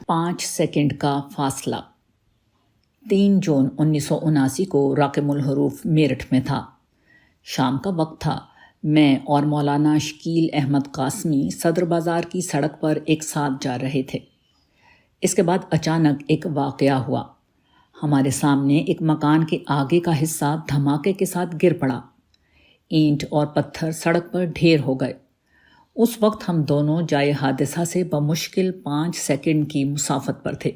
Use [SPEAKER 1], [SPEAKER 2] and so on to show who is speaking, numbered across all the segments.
[SPEAKER 1] 5 second کا فاصلہ 3 جون 1979 کو راقم الحروف میرٹھ میں تھا۔ شام کا وقت تھا۔ میں اور مولانا شکیل احمد قاسمی صدر بازار کی سڑک پر ایک ساتھ جا رہے تھے۔ اس کے بعد اچانک ایک واقعہ ہوا۔ ہمارے سامنے ایک مکان کے آگے کا حصہ دھماکے کے ساتھ گر پڑا۔ اینٹ اور پتھر سڑک پر ڈھیر ہو گئے۔ اس وقت ہم دونوں جائے حادثہ سے بمشکل 5 سیکنڈ کی مسافت پر تھے۔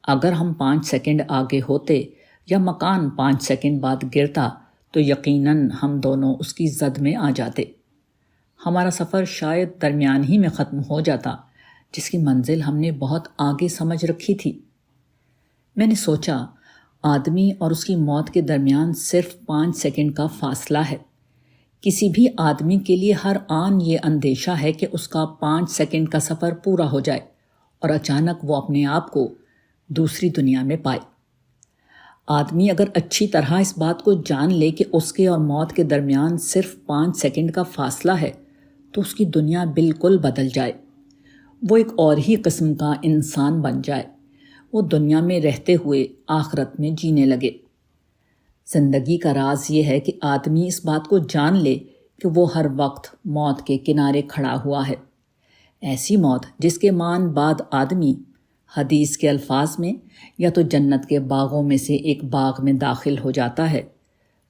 [SPEAKER 1] اگر ہم 5 سیکنڈ آگے ہوتے یا مکان 5 سیکنڈ بعد گرتا تو یقیناً ہم دونوں اس کی زد میں آ جاتے۔ ہمارا سفر شاید درمیان ہی میں ختم ہو جاتا، جس کی منزل ہم نے بہت آگے سمجھ رکھی تھی۔ میں نے سوچا، آدمی اور اس کی موت کے درمیان صرف 5 سیکنڈ کا فاصلہ ہے۔ کسی بھی آدمی کے لیے ہر آن یہ اندیشہ ہے کہ اس کا 5 سیکنڈ کا سفر پورا ہو جائے اور اچانک وہ اپنے آپ کو دوسری دنیا میں پائے۔ آدمی اگر اچھی طرح اس بات کو جان لے کہ اس کے اور موت کے درمیان صرف 5 سیکنڈ کا فاصلہ ہے تو اس کی دنیا بالکل بدل جائے۔ وہ ایک اور ہی قسم کا انسان بن جائے۔ وہ دنیا میں رہتے ہوئے آخرت میں جینے لگے۔ زندگی کا راز یہ ہے کہ آدمی اس بات کو جان لے کہ وہ ہر وقت موت کے کنارے کھڑا ہوا ہے۔ ایسی موت جس کے مان بعد آدمی حدیث کے الفاظ میں یا تو جنت کے باغوں میں سے ایک باغ میں داخل ہو جاتا ہے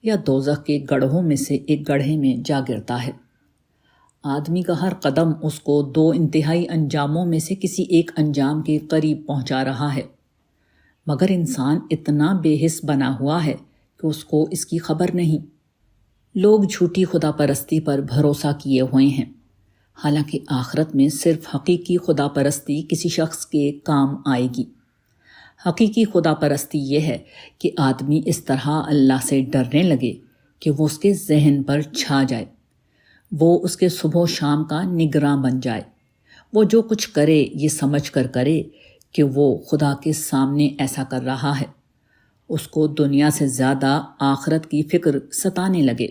[SPEAKER 1] یا دوزخ کے گڑھوں میں سے ایک گڑھے میں جا گرتا ہے۔ آدمی کا ہر قدم اس کو 2 انتہائی انجاموں میں سے کسی ایک انجام کے قریب پہنچا رہا ہے، مگر انسان اتنا بے حس بنا ہوا ہے کہ اس کو اس کی خبر نہیں۔ لوگ جھوٹی خدا پرستی پر بھروسہ کیے ہوئے ہیں، حالانکہ آخرت میں صرف حقیقی خدا پرستی کسی شخص کے کام آئے گی۔ حقیقی خدا پرستی یہ ہے کہ آدمی اس طرح اللہ سے ڈرنے لگے کہ وہ اس کے ذہن پر چھا جائے، وہ اس کے صبح و شام کا نگراں بن جائے، وہ جو کچھ کرے یہ سمجھ کر کرے کہ وہ خدا کے سامنے ایسا کر رہا ہے۔ اس کو دنیا سے زیادہ آخرت کی فکر ستانے لگے۔